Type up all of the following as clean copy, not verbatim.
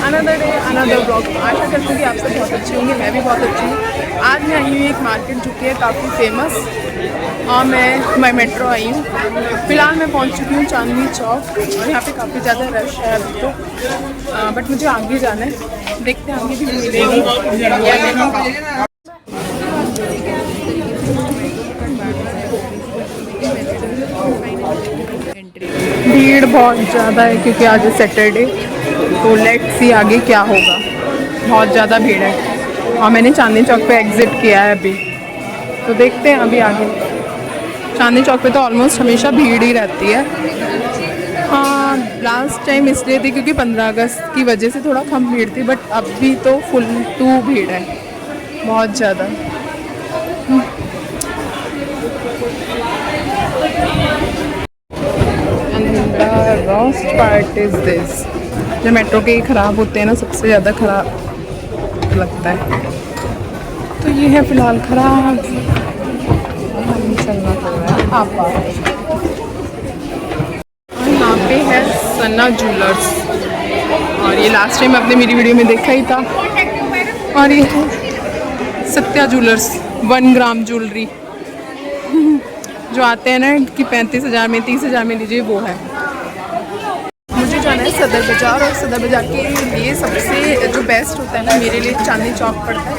Another day another blog. आशा करती हूँ कि आप सब बहुत अच्छे होंगे, मैं भी बहुत अच्छी हूँ। आज मैं आई हूँ एक मार्केट जो कि है काफ़ी फेमस, और मैं मेट्रो आई हूँ। फ़िलहाल मैं पहुँच चुकी हूँ चांदनी चौक, और यहाँ पे काफ़ी ज़्यादा रश है अभी तो, बट मुझे आगे जाना है। देखते हैं आगे भी मिलेगी या नहीं। भीड़ बहुत ज़्यादा है क्योंकि आज है सैटरडे, तो लेट्स सी आगे क्या होगा। बहुत ज़्यादा भीड़ है, और मैंने चांदनी चौक पे एग्ज़िट किया है अभी, तो देखते हैं अभी आगे। चांदनी चौक पे तो ऑलमोस्ट हमेशा भीड़ ही रहती है। हाँ, लास्ट टाइम इसलिए थी क्योंकि 15 अगस्त की वजह से थोड़ा कम भीड़ थी, बट अभी तो फुल टू भीड़ है, बहुत ज़्यादा। वर्स्ट पार्ट इज दिस, जब मेट्रो के ख़राब होते हैं ना, सबसे ज़्यादा ख़राब लगता है। तो ये है फ़िलहाल ख़राब, चलना पड़ रहा है। आप यहाँ पे है सन्ना ज्वेलर्स, और ये लास्ट टाइम आपने मेरी वीडियो में देखा ही था। और ये है सत्या ज्वेलर्स, 1 ग्राम ज्वेलरी जो आते हैं ना कि 35,000 में, 30,000 में लीजिए, वो है। मुझे जाना है सदर बाज़ार, और सदर बाज़ार के लिए सबसे जो बेस्ट होता है ना, मेरे लिए चांदनी चौक पड़ता है।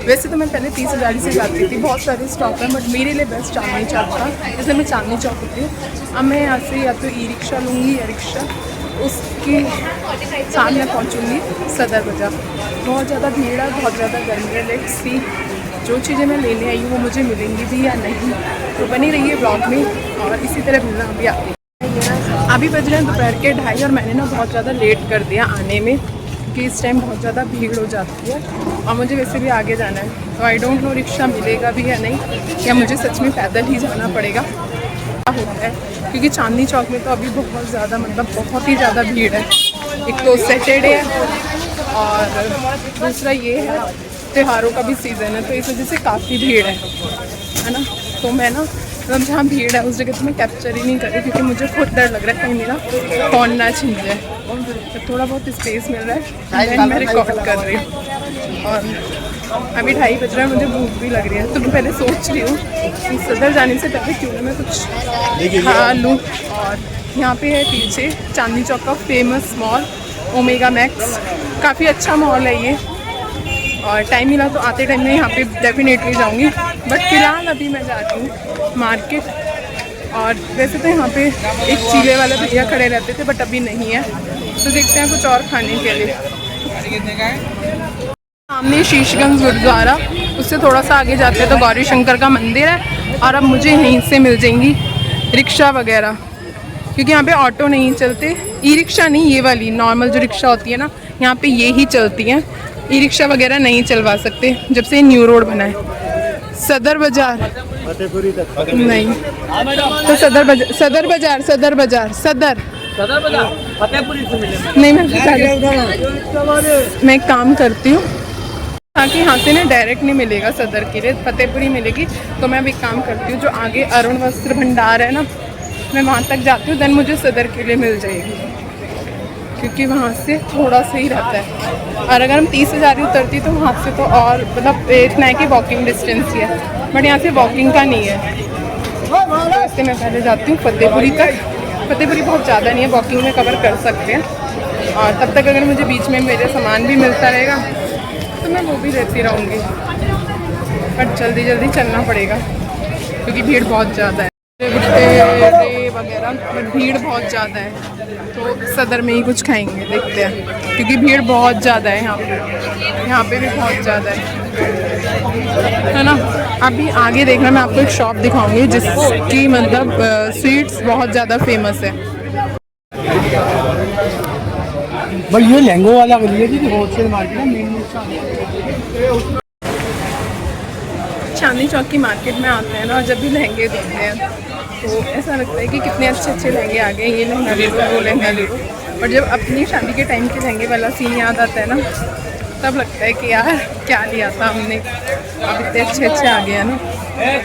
वैसे तो मैं पहले 30,000 से जाती थी, बहुत सारे स्टॉक हैं, बट मेरे लिए बेस्ट चांदनी चौक था, इसलिए मैं चांदनी चौक होती हूँ। अब मैं यहाँ से या तो ई रिक्शा लूँगी या रिक्शा, उसके सामने पहुँचूँगी सदर बाज़ार। बहुत ज़्यादा भीड़ है, बहुत ज़्यादा गर्मी है। लेट्स सी जो चीज़ें मैं लेने आई हूँ वो मुझे मिलेंगी भी या नहीं, तो बनी रही है ब्लॉग में, और इसी तरह मिलना अभी आगे। अभी बज रहे हैं दोपहर के 2:30, और मैंने ना बहुत ज़्यादा लेट कर दिया आने में, क्योंकि इस टाइम बहुत ज़्यादा भीड़ हो जाती है, और मुझे वैसे भी आगे जाना है। तो आई डोंट नो रिक्शा मिलेगा भी या नहीं, या मुझे सच में पैदल ही जाना पड़ेगा होता है, क्योंकि चांदनी चौक में तो अभी बहुत ज़्यादा, मतलब बहुत ही ज़्यादा भीड़ है। एक तो सैटरडे है, और दूसरा ये है त्योहारों का भी सीज़न है, तो इस वजह से काफ़ी भीड़ है ना। तो मैं ना, मतलब जहाँ भीड़ है उस जगह तो मैं कैप्चर ही नहीं कर रही, क्योंकि मुझे खुद डर लग रहा है कहीं मेरा फ़ोन ना छिन जाए। तो थोड़ा बहुत स्पेस मिल रहा है, मैं रिकॉर्ड कर रही हूँ। और अभी 2:30 बज रहा है, मुझे भूख भी लग रही है, तो मैं पहले सोच रही हूँ कि सदर जाने से पहले क्यों ना मैं कुछ खा लूँ। और यहाँ पे है पीछे चांदनी चौक का फेमस मॉल ओमेगा मैक्स, काफ़ी अच्छा मॉल है ये, और टाइम मिला तो आते टाइम में यहाँ पे डेफिनेटली जाऊँगी। बट फ़िलहाल अभी मैं जा रही हूँ मार्केट, और वैसे तो यहाँ पे एक चीले वाले भैया खड़े रहते थे, बट अभी नहीं है, तो देखते हैं कुछ और खाने के लिए। सामने शीशगंज गुरुद्वारा, उससे थोड़ा सा आगे जाते हैं तो गौरी शंकर का मंदिर है, और अब मुझे यहीं से मिल जाएंगी रिक्शा वगैरह, क्योंकि यहाँ पे ऑटो नहीं चलते। ई रिक्शा नहीं, ये वाली नॉर्मल जो रिक्शा होती है ना, यहाँ पे ये ही चलती हैं। ई रिक्शा वगैरह नहीं चलवा सकते जब से न्यू रोड बना है। सदर बाज़ार नहीं, तो सदर बाज़ार फतेहपुरी से मिले नहीं। मैं एक काम करती हूँ, ताकि यहाँ से ना डायरेक्ट नहीं मिलेगा सदर के लिए, फतेहपुरी मिलेगी। तो मैं अब एक काम करती हूँ, जो आगे अरुण वस्त्र भंडार है ना, मैं वहाँ तक जाती हूँ, देन मुझे सदर के लिए मिल जाएगी, क्योंकि वहाँ से थोड़ा सा ही रहता है। और अगर हम 30,000 ही उतरती तो वहाँ से तो और, मतलब इतना है कि वॉकिंग डिस्टेंस ही है, बट यहाँ से वॉकिंग का नहीं है। तो इससे मैं पहले जाती हूँ फतेहपुरी तक। फतेहपुरी बहुत ज़्यादा नहीं है, वॉकिंग में कवर कर सकते हैं, और तब तक अगर मुझे बीच में मेरे सामान भी मिलता रहेगा तो मैं वो भी लेती रहूँगी, बट जल्दी जल्दी चलना पड़ेगा क्योंकि भीड़ बहुत ज़्यादा है। वगैरह, बट भीड़ बहुत ज़्यादा है, तो सदर में ही कुछ खाएंगे, देखते हैं, क्योंकि भीड़ बहुत ज़्यादा है यहाँ पे भी बहुत ज़्यादा है ना। अभी आगे देखना, मैं आपको एक शॉप दिखाऊंगी जिसकी मतलब स्वीट्स बहुत ज़्यादा फेमस है। भाई ये लहंगों वाला बोलिए जी, होलसेल मार्केट है, मेन चांदनी चौक की मार्केट में आते हैं ना, और जब भी लहंगे देखते हैं तो ऐसा लगता है कि कितने अच्छे अच्छे लहंगे आ गए, ये लहंगा ले लो, वो लहंगा ले लो। और जब अपनी शादी के टाइम के लहंगे वाला सीन याद आता है ना, तब लगता है कि यार क्या लिया था हमने, अब इतने अच्छे अच्छे आ गए हैं ना।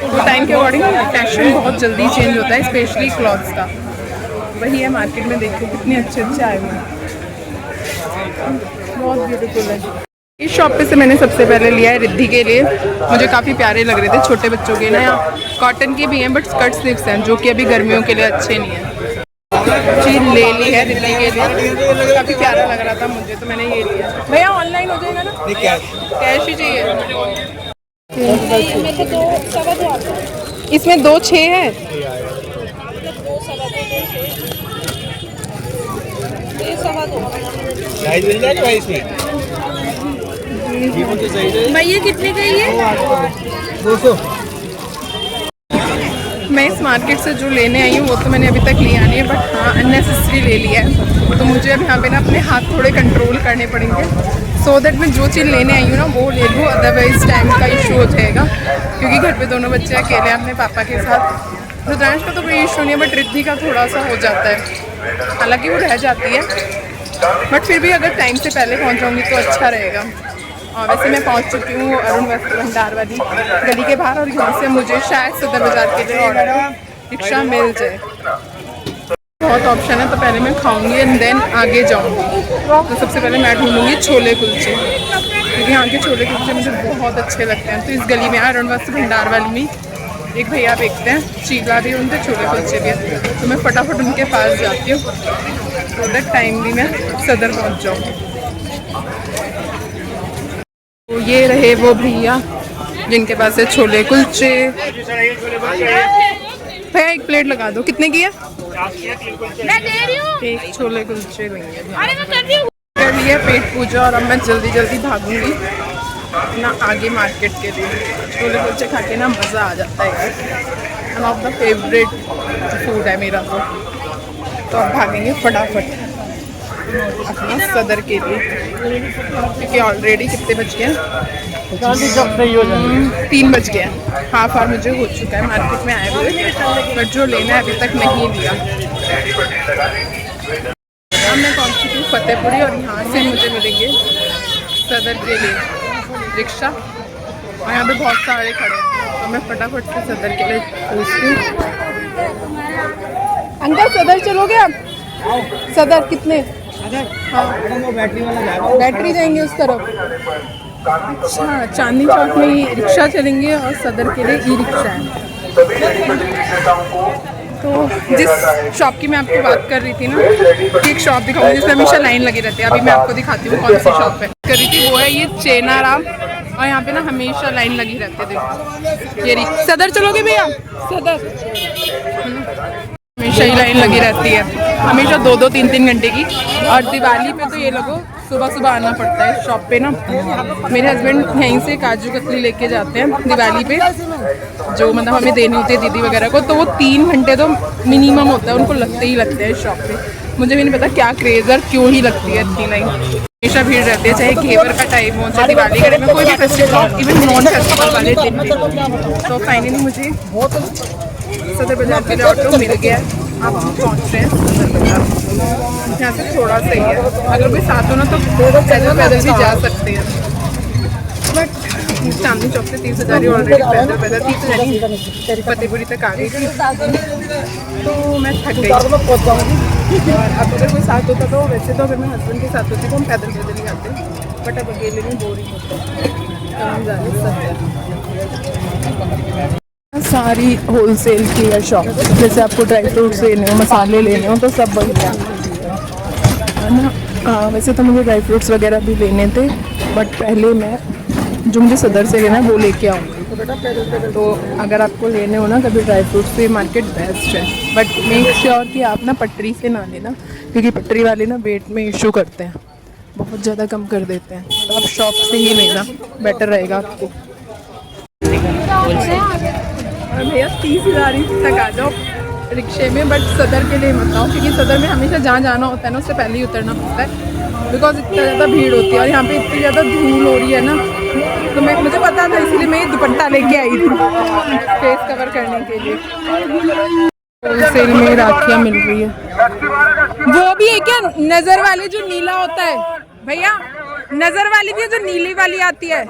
तो टाइम के अकॉर्डिंग फैशन बहुत जल्दी चेंज होता है, स्पेशली क्लॉथ्स का। वही है, मार्केट में देखो कितने अच्छे अच्छे आए हुए हैं। बहुत ब्यूटीफुल है। इस शॉप पे से मैंने सबसे पहले लिया है रिद्धि के लिए, मुझे काफ़ी प्यारे लग रहे थे, छोटे बच्चों के ना। यहाँ कॉटन के भी हैं बट स्कर्ट स्लीव्स हैं जो कि अभी गर्मियों के लिए अच्छे नहीं हैं। चीज ले ली है रिद्धि के लिए, काफ़ी प्यारा लग रहा था मुझे तो मैंने ये लिया। भैया ऑनलाइन हो जाएगा ना? कैश ही चाहिए। इसमें 2 6 है। मिल जाएगा भाई इसमें। भैया कितने का ये? 200। मैं इस मार्केट से जो लेने आई हूँ वो तो मैंने अभी तक लिया नहीं है, बट हाँ अननेसेसरी ले लिया है। तो मुझे अब यहाँ पे ना अपने हाथ थोड़े कंट्रोल करने पड़ेंगे, सो दैट मैं जो चीज़ लेने आई हूँ ना वो ले लूँ, अदरवाइज टाइम का इशू हो जाएगा। क्योंकि घर पे दोनों बच्चे अकेले हैं अपने पापा के साथ। रुद्रांश का तो कोई इशू नहीं है बट रिद्धि का थोड़ा सा हो जाता है, हालांकि वो रह जाती है बट फिर भी अगर टाइम से पहले पहुँच जाऊँगी तो अच्छा रहेगा। और वैसे मैं पहुंच चुकी हूँ अरुण वस्त्र भंडार वाली गली के बाहर, और यहाँ से मुझे शायद सदर बाजार के लिए ऑर्डर रिक्शा मिल जाए। बहुत ऑप्शन है, तो पहले मैं खाऊंगी एंड देन आगे जाऊंगी। तो सबसे पहले मैं ढूंढूंगी छोले कुलचे, क्योंकि यहाँ के छोले कुलचे मुझे बहुत अच्छे लगते हैं। तो इस गली में अरुण वस्त्र भंडार वाली में एक भैया बेचते हैं, चीला भी उनके छोले कुलचे भी हैं। तो मैं फटाफट उनके पास जाती हूँ, तो दैट टाइम भी मैं सदर पहुँच जाऊँ। तो ये रहे वो भैया जिनके पास है छोले कुलचे। भैया एक प्लेट लगा दो, कितने की है? मैं दे रही हूँ। एक छोले कुलचे लेंगे। अरे मैं कर रही हूँ। कर लिया पेट पूजा और अब मैं जल्दी जल्दी भागूंगी ना आगे मार्केट के लिए। छोले कुलचे खा के ना मज़ा आ जाता है यार, one of the favourite food है मेरा। तो अब भागेंगे फटाफट अपना सदर के लिए, क्योंकि ऑलरेडी कितने बज गए हैं? 3 बज गए हैं। हाफ आवर मुझे हो चुका है मार्केट में आए हुए, बट जो लेना है अभी तक नहीं लिया। अब मैं पहुँच चुकी हूँ फतेहपुरी और यहाँ से मुझे मिलेंगे सदर के लिए रिक्शा, और यहाँ पे बहुत सारे खड़े हैं। तो मैं फटाफट से सदर के लिए पूछती हूँ। अंकल सदर चलोगे आप? सदर कितने? हाँ बैटरी वाला जाएगा। बैटरी जाएंगे उस तरफ। अच्छा, चांदनी चौक में ही रिक्शा चलेंगे और सदर के लिए ई रिक्शा है। तो जिस शॉप की मैं आपको बात कर रही थी ना, कि एक शॉप दिखाऊंगी जिसमें हमेशा लाइन लगी रहती है, अभी मैं आपको दिखाती हूँ कौन सी शॉप पे कर रही थी। वो है ये चेनाराम, और यहाँ पे ना हमेशा लाइन लगी रहती है। देखो ये सदर चलोगे भैया? सदर हमेशा ही लाइन लगी रहती है, हमेशा 2-2, 3-3 घंटे की। और दिवाली पे तो ये लोगों सुबह सुबह आना पड़ता है शॉप पे ना। मेरे हस्बैंड यहीं से काजू कतली लेके जाते हैं दिवाली पे, जो मतलब हमें देनी होती है दीदी वगैरह को, तो वो 3 घंटे तो मिनिमम होता है उनको लगते ही लगते हैं शॉप पे। मुझे भी नहीं पता क्या क्रेज़ और क्यों ही लगती है इतनी लाइन, हमेशा भीड़ रहती है, चाहे घेवर का टाइम हो, चाहे दिवाली का टाइम में, कोई भी फेस्टिवल हो, इवन नॉन फेस्टिवल वाले दिन भी। तो फाइनली मुझे सदर बाजार के लिए ऑटो मिल गया, अब हम पहुँच रहे हैं सदर बाजार। यहाँ से थोड़ा सही है, अगर कोई साथ हो ना तो पैदल पैदल भी जा सकते हैं, बट चांदनी चौक से 30,000 ऑलरेडी पैदल 30,000 फतेहपुरी तक आ गई थी, तो मैं थक गई। और अब अगर कोई साथ होता तो वैसे तो अगर मैं हस्बैंड के साथ होती तो हम पैदल पैदल ही जाते, बट अब अकेले में बोरिंग होता है, तो हम जा रहे सदर। सारी होलसेल की है शॉप, जैसे आपको ड्राई फ्रूट्स लेने हो, मसाले लेने हो, तो सब वही है ना। वैसे तो मुझे ड्राई फ्रूट्स वगैरह भी लेने थे, बट पहले मैं जो मुझे सदर से लेना है वो लेके आऊँगी। तो अगर आपको लेने हो ना कभी ड्राई फ्रूट्स तो ये मार्केट बेस्ट है, बट मेक श्योर कि आप ना पटरी से ना लेना, क्योंकि पटरी वाले ना वेट में इशू करते हैं, बहुत ज़्यादा कम कर देते हैं। तो आप शॉप से ही लेना बेटर रहेगा आपको। भैया 30,000 तक आ जाओ रिक्शे में, बट सदर के लिए मत आओ, क्योंकि सदर में हमेशा जहाँ जाना होता है ना उससे पहले ही उतरना पड़ता है, बिकॉज इतना ज़्यादा भीड़ होती है और यहाँ पे इतनी ज़्यादा धूल हो रही है ना। तो मुझे पता था, इसलिए मैं ये दुपट्टा लेके आई थी फेस कवर करने के लिए। होलसेल में राखियाँ मिल रही है। वो भी है क्या नज़र वाले जो नीला होता है भैया? नज़र वाली भी है जो नीली वाली आती है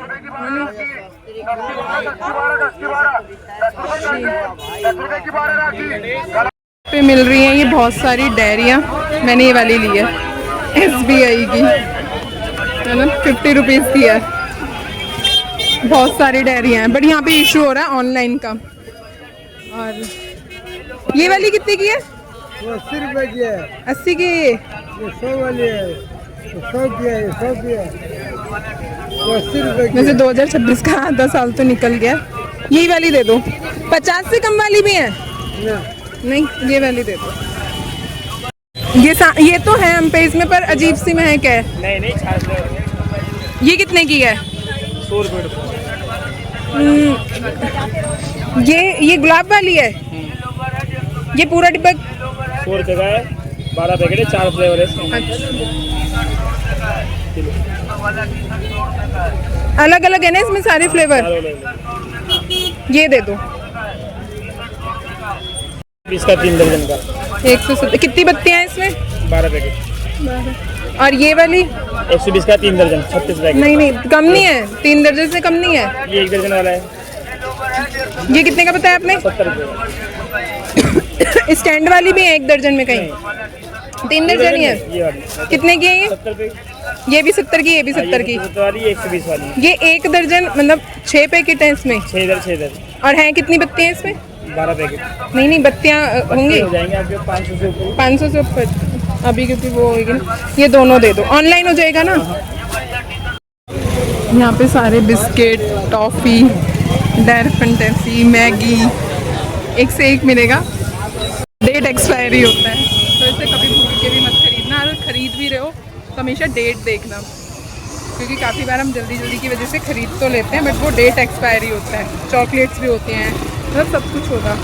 पे मिल रही हैं ये बहुत सारी डायरियाँ। मैंने ये वाली ली है SBI की, है ना, 50 रुपीज़ की है। बहुत सारी डेयरियाँ हैं, बट यहाँ पे इशू हो रहा है ऑनलाइन का। और ये वाली कितने की है? 80 रुपए की है, 80 की है। ये 100 वाली है, 100 की है, 100 की है, 80 रुपए की वैसे 2026 का आधा साल तो निकल गया। यही वाली दे दो। 50 से कम वाली भी है? है। नहीं, ये वाली दे दो। ये तो है हम पे इसमें, पर अजीब सी महक है। नहीं छाछ ये कितने की है? 100 रुपए। ये गुलाब वाली है। ये पूरा डिब्बा 100 रुपए का है, 12 पैकेट है, 4 फ्लेवर है इसमें। अलग अलग है ना इसमें सारे फ्लेवर। ये दे दो। इसका 3 दर्जन का 170। कितनी बत्तियां हैं इसमें? 12 पैकेट। और ये वाली? 120 का 3 दर्जन 36 पैकेट। नहीं, कम नहीं है, 3 दर्जन से कम नहीं है। ये 1 दर्जन वाला है, ये कितने का बताया आपने? 70 रुपए। स्टैंड वाली भी है 1 दर्जन में कहीं? 3 दर्जन ही है। ये वाली कितने की है ये? 70 रुपए। ये भी 70 की, ये भी 70 की। 70 वाली, 120 वाली। ये 1 दर्जन मतलब 6 पैकेट है इसमें। 6 इधर। और हैं कितनी बत्तियां इसमें? 12 पैकेट। नहीं, बत्तियां होंगी हो जाएंगे आपके 500 से ऊपर। 500 से ऊपर अभी, क्योंकि वो होगी ना। ये दोनों दे दो, ऑनलाइन हो जाएगा ना? यहाँ पे सारे biscuit, toffee, dare fantasy, Maggi, एक से एक मिलेगा। डेट एक्सपायरी होता है, तो इसे कभी भूल के भी मत खरीदना। अगर खरीद भी रहे हो तो हमेशा डेट देखना, क्योंकि काफ़ी बार हम जल्दी की वजह से खरीद तो लेते हैं, बट वो डेट एक्सपायरी होता है। चॉकलेट्स भी होते हैं, मतलब सब कुछ होगा,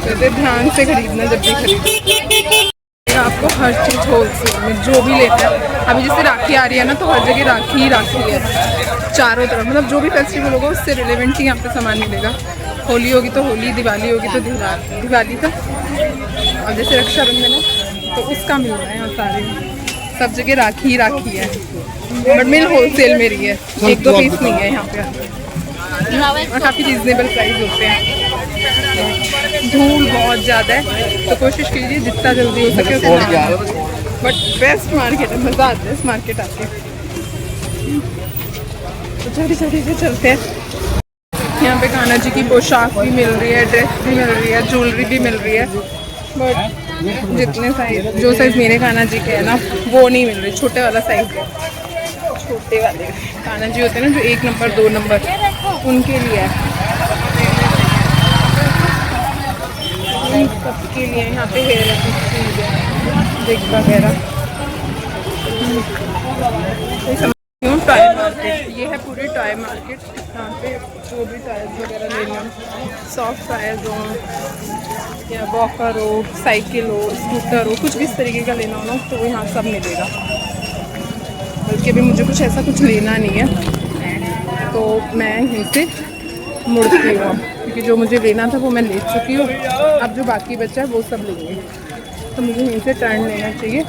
तो इसे ध्यान से खरीदना जब भी खरीदो। आपको हर चीज़ होलसेल में जो भी लेता है। अभी जैसे राखी आ रही है ना, तो हर जगह राखी ही राखी है चारों तरफ, मतलब जो भी फेस्टिवल होगा उससे रिलेवेंट ही यहाँ पे सामान मिलेगा। होली होगी तो होली, दिवाली होगी तो दिवाली का, और जैसे रक्षाबंधन है तो उसका मिल रहा है यहाँ सारे। सब जगह राखी ही राखी है, बट मिल होलसेल में रही है, 1-2 पीस नहीं है यहाँ पे। और काफ़ी रिजनेबल प्राइस होते हैं। धूल बहुत ज़्यादा है, तो कोशिश कीजिए जितना जल्दी हो सके उतना। बट बेस्ट मार्केट है, मज़ा आता है इस मार्केट आके। तो जल्दी से चलते हैं। यहाँ पे कान्हा जी की पोशाक भी मिल रही है, ड्रेस भी मिल रही है, ज्वेलरी भी मिल रही है, बट जितने साइज, जो साइज़ मेरे कान्हा जी के है ना, वो नहीं मिल रही। छोटे वाला साइज़ है, छोटे वाले कान्हा जी होते हैं ना, जो 1 नंबर 2 नंबर, उनके लिए है। सबके लिए यहाँ पे हेयर विग वगैरह। टॉय मार्केट, ये है पूरी टॉय मार्केट। यहाँ पे जो भी टॉयज वगैरह लेना, सॉफ्ट टॉयज हो या वॉकर हो, साइकिल हो, स्कूटर हो, कुछ भी इस तरीके का लेना हो ना, तो यहाँ सब मिलेगा। बल्कि अभी मुझे कुछ ऐसा कुछ लेना नहीं है, तो मैं यहीं से मुड़ती हूँ, क्योंकि जो मुझे लेना था वो मैं ले चुकी हूँ। अब जो बाकी बचा है वो सब लेंगे, तो मुझे यहीं से टर्न लेना चाहिए।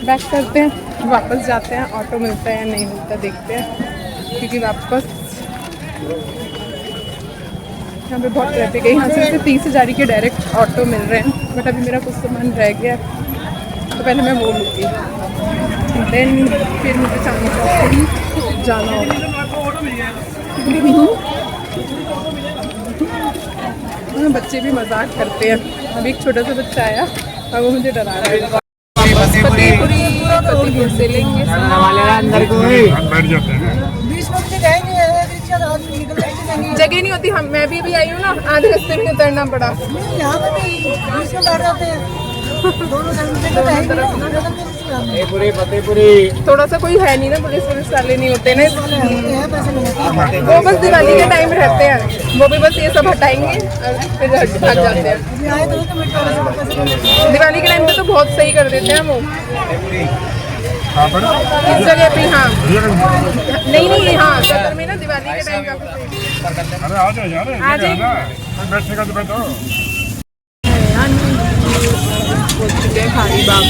बैक करते हैं, वापस जाते हैं। ऑटो मिलता है या नहीं मिलता देखते हैं, क्योंकि वापस यहाँ पे बहुत ट्रैफिक है। यहाँ से 30,000 के डायरेक्ट ऑटो मिल रहे हैं, बट अभी मेरा कुछ सामान रह गया, तो पहले मैं वो लूँगी, देन फिर मुझे चांदनी चौक से ही जाना होगा। बच्चे भी मजाक करते हैं। अभी एक छोटा सा बच्चा आया और वो मुझे डरा रहा है। फतेहपुर से लेंगे, जगह नहीं होती। हम मैं भी अभी आई हूँ ना, आधे रास्ते में उतरना पड़ा। थोड़ा सा कोई है नहीं ना, पुलिस वाले नहीं होते ना, वो बस दिवाली के टाइम रहते हैं, वो भी बस ये सब हटाएंगे और फिर भाग जाते हैं। दिवाली के टाइम पे तो बहुत सही कर देते हैं वो इस जगह पे। हाँ नहीं, हाँ सदर में ना दिवाली के टाइम काफी सही। आ जाइए, पहुंच चुके हैं खारी बाग।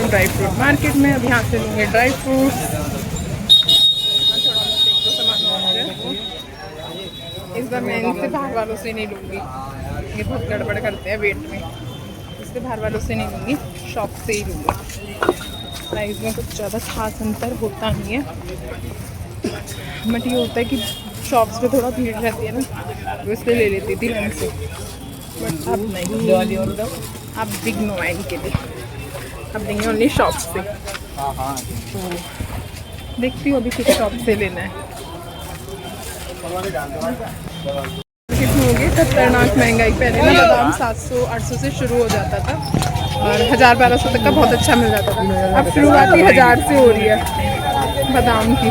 ड्राई फ्रूट मार्केट में, अब यहाँ से लेंगे ड्राई फ्रूट। थोड़ा बहुत 1-2 सामान और है, इस बार मैं इनसे बाहर वालों से नहीं लूँगी, ये बहुत गड़बड़ करते हैं वेट में। से बाहर वालों से नहीं लूँगी, शॉप से ही लूँगी। प्राइस में कुछ ज़्यादा खास अंतर होता नहीं है, बट ये होता है कि शॉप्स पे थोड़ा भीड़ रहती है ना, तो इसलिए ले लेती थी मैंने से, बट अब नहीं। अब बिग नो है इनके लिए, अब देंगे ओनली शॉप से। तो देखती हूँ अभी किस शॉप से लेना है। कितने हो गए, खतरनाक महंगाई। पहले ना बादाम 700-800 से शुरू हो जाता था और 1000-1200 तक का बहुत अच्छा मिल जाता था। अब शुरुआत ही 1000 से हो रही है बादाम की।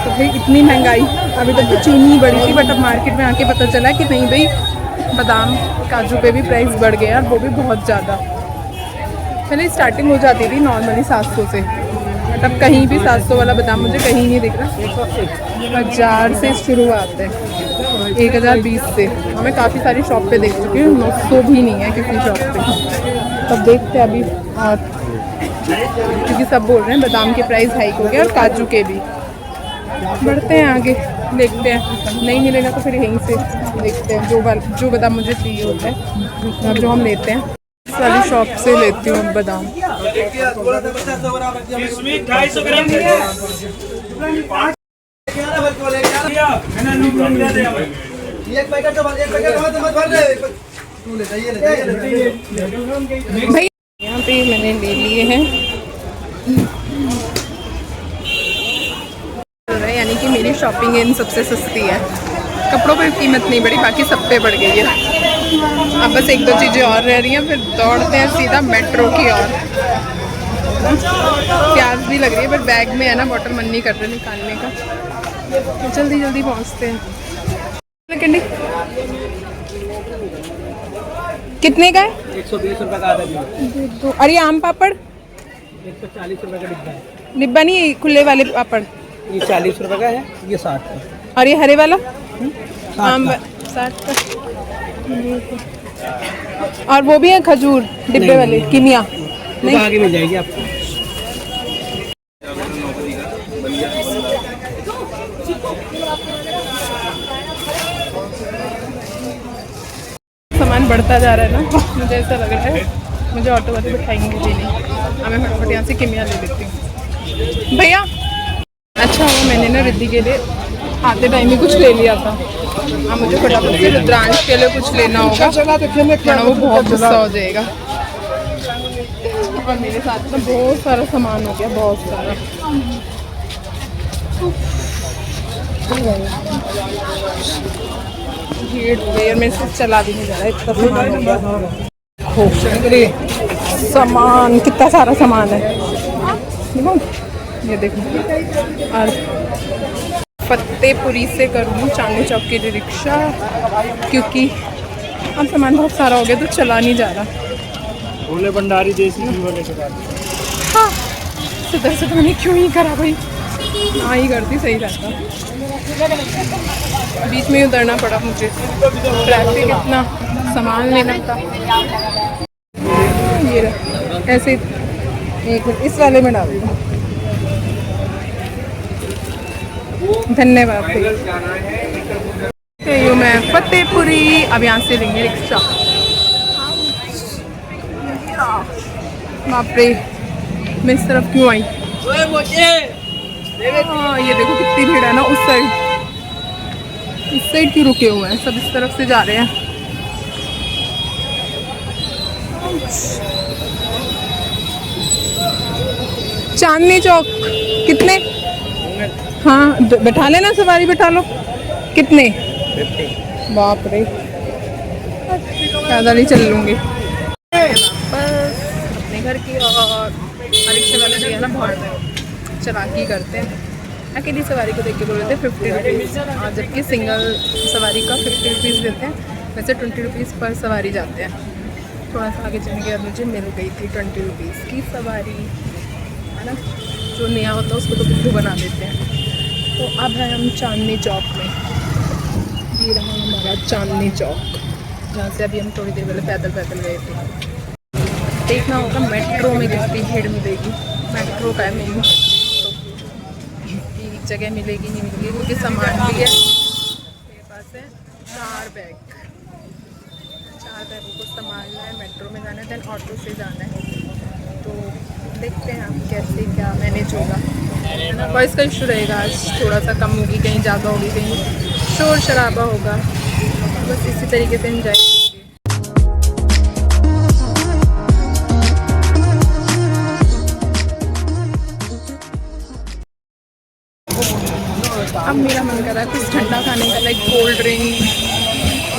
तो भाई इतनी महंगाई, अभी तक तो चीनी बढ़ी थी, बट अब मार्केट में आके पता चला कि नहीं भाई, बादाम काजू पे भी प्राइस बढ़ गया, और वो भी बहुत ज़्यादा। पहले स्टार्टिंग हो जाती थी नॉर्मली 700 से, बट अब कहीं भी 700 वाला बादाम मुझे कहीं नहीं दिख रहा। 1000 से शुरुआत है, 1020 से। मैं काफ़ी सारी शॉप पे देख चुकी हूँ, 900 भी नहीं है किसी शॉप पे। तब देखते हैं अभी, और क्योंकि सब बोल रहे हैं बादाम के प्राइस हाइक हो गए और काजू के भी। बढ़ते हैं आगे, देखते हैं, नहीं मिलेगा तो फिर यहीं से देखते हैं जो बादाम मुझे चाहिए होता है, अब जो हम लेते हैं इस वाली शॉप से लेती हूँ बादाम। भाई यहाँ पे मैंने ले लिए हैं, यानी कि मेरी शॉपिंग इन सबसे सस्ती है। कपड़ों पर कीमत नहीं बढ़ी, बाकी सब पे बढ़ गई है। अब बस 1-2 चीज़ें और रह रही हैं, फिर दौड़ते हैं सीधा मेट्रो की ओर। प्यास भी लग रही है, बट बैग में है ना, बॉटल मन नहीं कर रहा निकालने का, तो जल्दी जल्दी पहुँचते हैं। कितने का है? 120 रुपये का आधा किलो। और ये आम पापड़ 140 रुपये का डिब्बा है। डिब्बा नहीं, खुले वाले पापड़ ये 40 रुपये का है, ये 60 का। और ये हरे वाला 60 आम का। 60 का। और वो भी है खजूर डिब्बे वाले, किमिया नहीं, आगे मिल जाएगी आपको। सामान बढ़ता जा रहा है ना, मुझे ऐसा लग रहा है मुझे ऑटो वाले बिठाएंगे भी नहीं। अब मैं फटाफट यहाँ से किमिया ले लेती हूँ। भैया अच्छा हुआ मैंने ना रिद्धि के लिए आते टाइम ही कुछ ले लिया था। अब मुझे फटाफट से रुद्रांश के लिए कुछ लेना होगा, वरना वो बहुत गुस्सा हो जाएगा। और मेरे साथ में बहुत सारा सामान हो गया, बहुत सारा। भीड़ हो गई और मेरे से चला भी नहीं जा रहा, इतना सामान हो गया। सामान कितना सारा सामान है, ये देखो। और फतेहपुरी से करूँ चांदनी चौक की रिक्शा, क्योंकि अब सामान बहुत सारा हो गया तो चला नहीं जा रहा। भोले भंडारी देसी घी वाले के बाद। हाँ, सुधर से मैंने क्यों ही करा भाई, हाँ ही करती सही रहता। बीच में ही उतरना पड़ा मुझे, ट्रैफिक इतना, सामान लेना था। ये ऐसे एक मिनट इस वाले में डाल दो, धन्यवाद। मैं फतेहपुरी, अब यहाँ से लेंगे रिक्शा। बाप रे, मैं इस तरफ क्यों आई? हाँ ये देखो कितनी भीड़ है ना, उस साइड क्यों रुके हुए हैं, सब इस तरफ से जा रहे हैं। चांदनी चौक कितने? हाँ बैठा लेना, सवारी बैठा लो। कितने? 50। बाप रे, ज़्यादा नहीं चल लूँगी। वापस अपने घर की, और रिक्शे वाले भी है ना बहुत चालाकी करते हैं। अकेली सवारी को देख के बोल रहे थे 50 रुपीज़, और जबकि सिंगल सवारी का 50 रुपीज़ देते हैं। वैसे 20 रुपीज़ पर सवारी जाते हैं। थोड़ा सा आगे चलने के बाद मुझे मिल गई थी 20 रुपीज़ की सवारी, है ना। जो नया होता है उसको तो बुद्धू बना देते हैं। तो अब है हम चांदनी चौक में, ये रहा हमारा चांदनी चौक, जहाँ से अभी हम थोड़ी देर पहले पैदल गए थे। देखना होगा मेट्रो में कितनी भीड़ मिलेगी, मेट्रो का है मेनू, तो जगह मिलेगी नहीं मिलेगी, क्योंकि सामान भी है। मेरे पास है 4 बैग साथ है, वो संभालना है, मेट्रो में जाना है, देन ऑटो से जाना है। तो देखते हैं हम कैसे क्या मैनेज होगा, है ना। वॉइस का इशू रहेगा आज, थोड़ा सा कम होगी, कहीं ज़्यादा होगी, कहीं शोर शराबा होगा, बस इसी तरीके से एंजॉय कीजिए। अब मेरा मन कर रहा है कुछ ठंडा खाने का, लाइक कोल्ड ड्रिंक,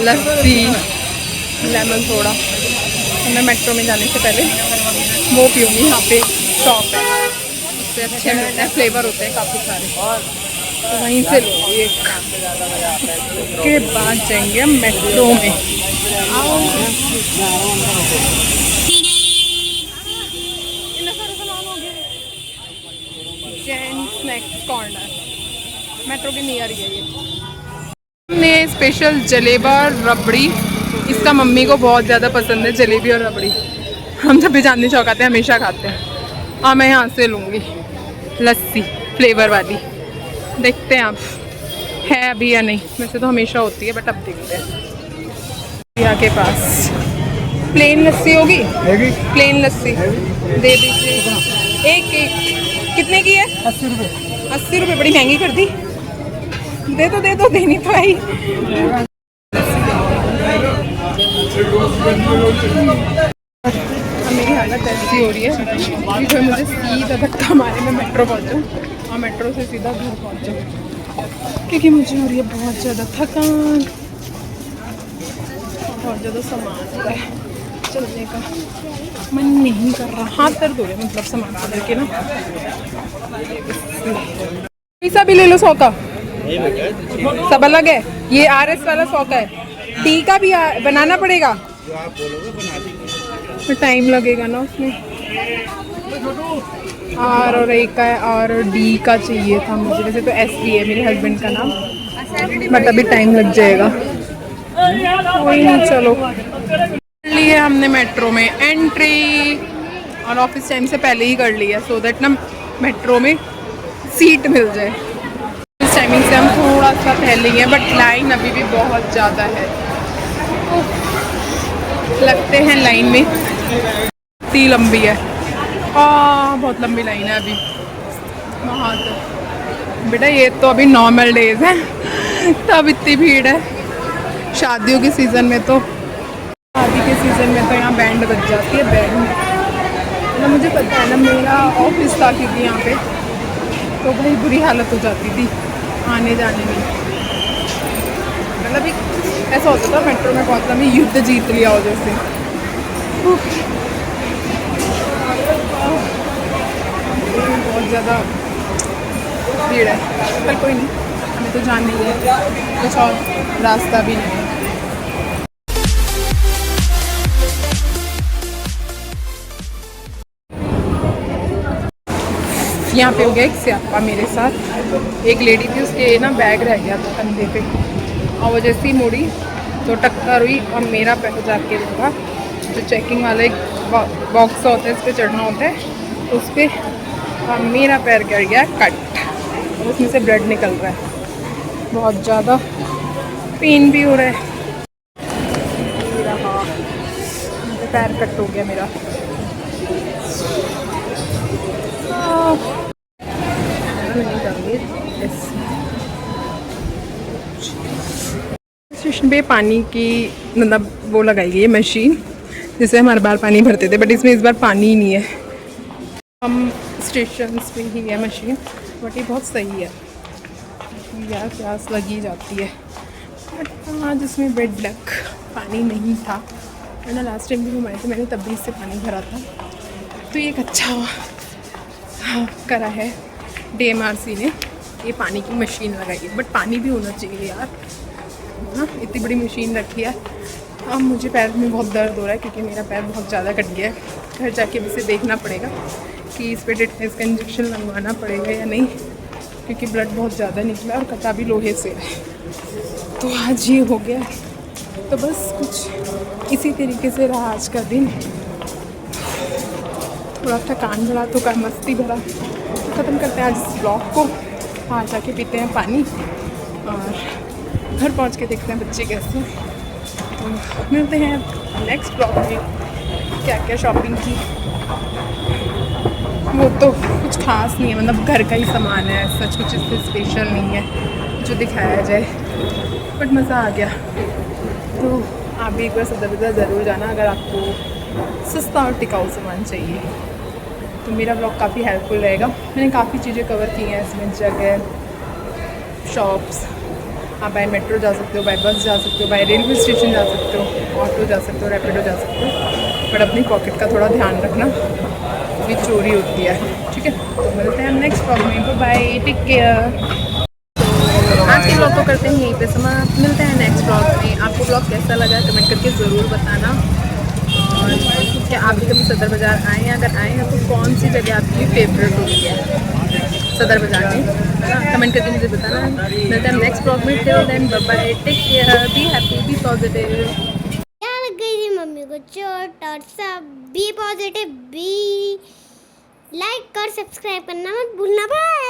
लस्सी, लेमन सोडा। तो मैं मेट्रो में जाने से पहले वो पीऊँगी। यहाँ पे शॉप है, उससे अच्छे मिलते हैं, फ्लेवर होते हैं काफ़ी सारे, तो वहीं से लूँगी एक। उसके बाद जाएंगे हम मेट्रो में। आओ जैन स्नैक्स कॉर्नर, मेट्रो के नियर ही है ये। हमने स्पेशल जलेबा रबड़ी, इसका मम्मी को बहुत ज़्यादा पसंद है, जलेबी और रबड़ी। हम जब भी चांदनी चौक आते हैं हमेशा खाते हैं। हाँ, मैं यहाँ से लूँगी लस्सी फ्लेवर वाली, देखते हैं आप है अभी या नहीं। वैसे तो हमेशा होती है, बट अब देखते हैं। यहाँ के पास प्लेन लस्सी होगी, प्लेन लस्सी दे दीजिए। एक कितने की है? 80 रुपये। 80 रुपये, बड़ी महंगी कर दी। दे दो, देनी तो आई। मेरी हालत ऐसी हो रही है कि कोई मुझे सीधा धक्का मारे, मैं मेट्रो पहुंचूं और मेट्रो से सीधा घर पहुंचूं, क्योंकि मुझे हो रही है बहुत ज़्यादा थकान, बहुत ज़्यादा सामान हो रहा है, चलने का मन नहीं कर रहा, हाथ दर्द हो रहा है, मतलब सामान आ करके ना। पैसा भी ले लो, 100 का सब अलग है। ये RS वाला 100 का है, डी का भी बनाना पड़ेगा, तो टाइम लगेगा ना उसमें। और एक का है, और डी का चाहिए था मुझे। वैसे तो SV है मेरे हस्बैंड का नाम, बट अभी टाइम लग जाएगा। कोई नहीं, चलो लिए हमने मेट्रो में एंट्री, और ऑफिस टाइम से पहले ही कर लिया, सो दैट ना मेट्रो में सीट मिल जाए। इस टाइमिंग से हम थोड़ा सा पहले ही हैं, बट लाइन अभी भी बहुत ज़्यादा है। लगते हैं लाइन में, इतनी लंबी है, बहुत लंबी लाइन है अभी वहाँ तक। बेटा ये तो अभी नॉर्मल डेज है, तब इतनी भीड़ है। शादियों के सीज़न में तो, शादी के सीज़न में तो यहाँ बैंड बज जाती है, बैंड ना। मुझे पता है ना, मेरा ऑफिस था क्योंकि यहाँ पे, तो भाई बुरी हालत हो जाती थी आने जाने में। मतलब एक ऐसा होता था मेट्रो में पहुँचना भी युद्ध जीत लिया हो जैसे। बहुत ज़्यादा भीड़ है, पर कोई नहीं, हमें तो जान नहीं है, कुछ और रास्ता भी नहीं है। यहाँ पे हो गया एक स्यापा मेरे साथ। एक लेडी थी, उसके ना बैग रह गया था कंधे पे, और वो जैसी मुड़ी तो टक्कर हुई, और मेरा पैर जाके लगा। जो चेकिंग वाला एक बॉक्स होता है, उस पर चढ़ना होता है, उस पर मेरा पैर गिर गया कट, और उसमें से ब्लड निकल रहा है, बहुत ज़्यादा पेन भी हो रहा है। पैर कट हो गया मेरा। स्टेशन पे पानी की मतलब वो लगाई गई है मशीन, जिससे हम हर बार पानी भरते थे, बट इसमें इस बार पानी ही नहीं है। हम स्टेशन पे ही है मशीन, बट ये बहुत सही है यार, प्यास लगी जाती है। बट आज इसमें बेड लक पानी नहीं था, वरना लास्ट टाइम भी हम आए थे, मैंने तब भी इससे पानी भरा था। तो ये एक अच्छा करा है DMRC ने, ये पानी की मशीन लगाई है। बट पानी भी होना चाहिए यार, हाँ, इतनी बड़ी मशीन रखी है। अब मुझे पैर में बहुत दर्द हो रहा है, क्योंकि मेरा पैर बहुत ज़्यादा कट गया है। घर जाके इसे देखना पड़ेगा कि इस पर टेटनस का इंजेक्शन लगवाना पड़ेगा या नहीं, क्योंकि ब्लड बहुत ज़्यादा निकला और कटा भी लोहे से है। तो आज ये हो गया, तो बस कुछ इसी तरीके से रहा आज का दिन। थोड़ा थकान भरा, तो मस्ती भरा। ख़त्म करते हैं आज इस ब्लॉग को, वहाँ जाके पीते हैं पानी, और घर पहुँच के देखते हैं बच्चे कैसे। मिलते हैं नेक्स्ट ब्लॉग में क्या क्या शॉपिंग की। वो तो कुछ खास नहीं है, मतलब घर का ही सामान है, सच कुछ इससे स्पेशल नहीं है जो दिखाया जाए, बट मज़ा आ गया। तो आप भी एक बार सदर बाज़ार ज़रूर जाना अगर आपको सस्ता और टिकाऊ सामान चाहिए। तो मेरा ब्लॉग काफ़ी हेल्पफुल रहेगा। मैंने काफ़ी चीज़ें कवर की हैं इसमें, जगह, शॉप्स, आप बाय मेट्रो जा सकते हो, बाय बस जा सकते हो, बाय रेलवे स्टेशन जा सकते हो, ऑटो जा सकते हो, रैपिडो जा सकते हो, बट अपनी पॉकेट का थोड़ा ध्यान रखना, भी चोरी होती है। ठीक है, तो मिलते हैं नेक्स्ट ब्लॉग में। Bye, take care. आज के ब्लॉग को करते हैं यहीं पे समाप्त। मिलते हैं नेक्स्ट ब्लॉग में। आपको ब्लॉग कैसा लगा कमेंट करके ज़रूर बताना, और क्या आप भी कभी सदर बाज़ार आए हैं, अगर आए हैं तो कौन सी जगह आपकी फेवरेट होती है सदर बाज़ार में, कमेंट करके मुझे बताना। मिलते हैं नेक्स्ट ब्लॉग में। Till then bye bye, take care, be happy, be positive. क्या लग गई थी मम्मी को चोट, और सब बी पॉजिटिव, बी लाइक कर सब्सक्राइब करना मत भूलना। बाय।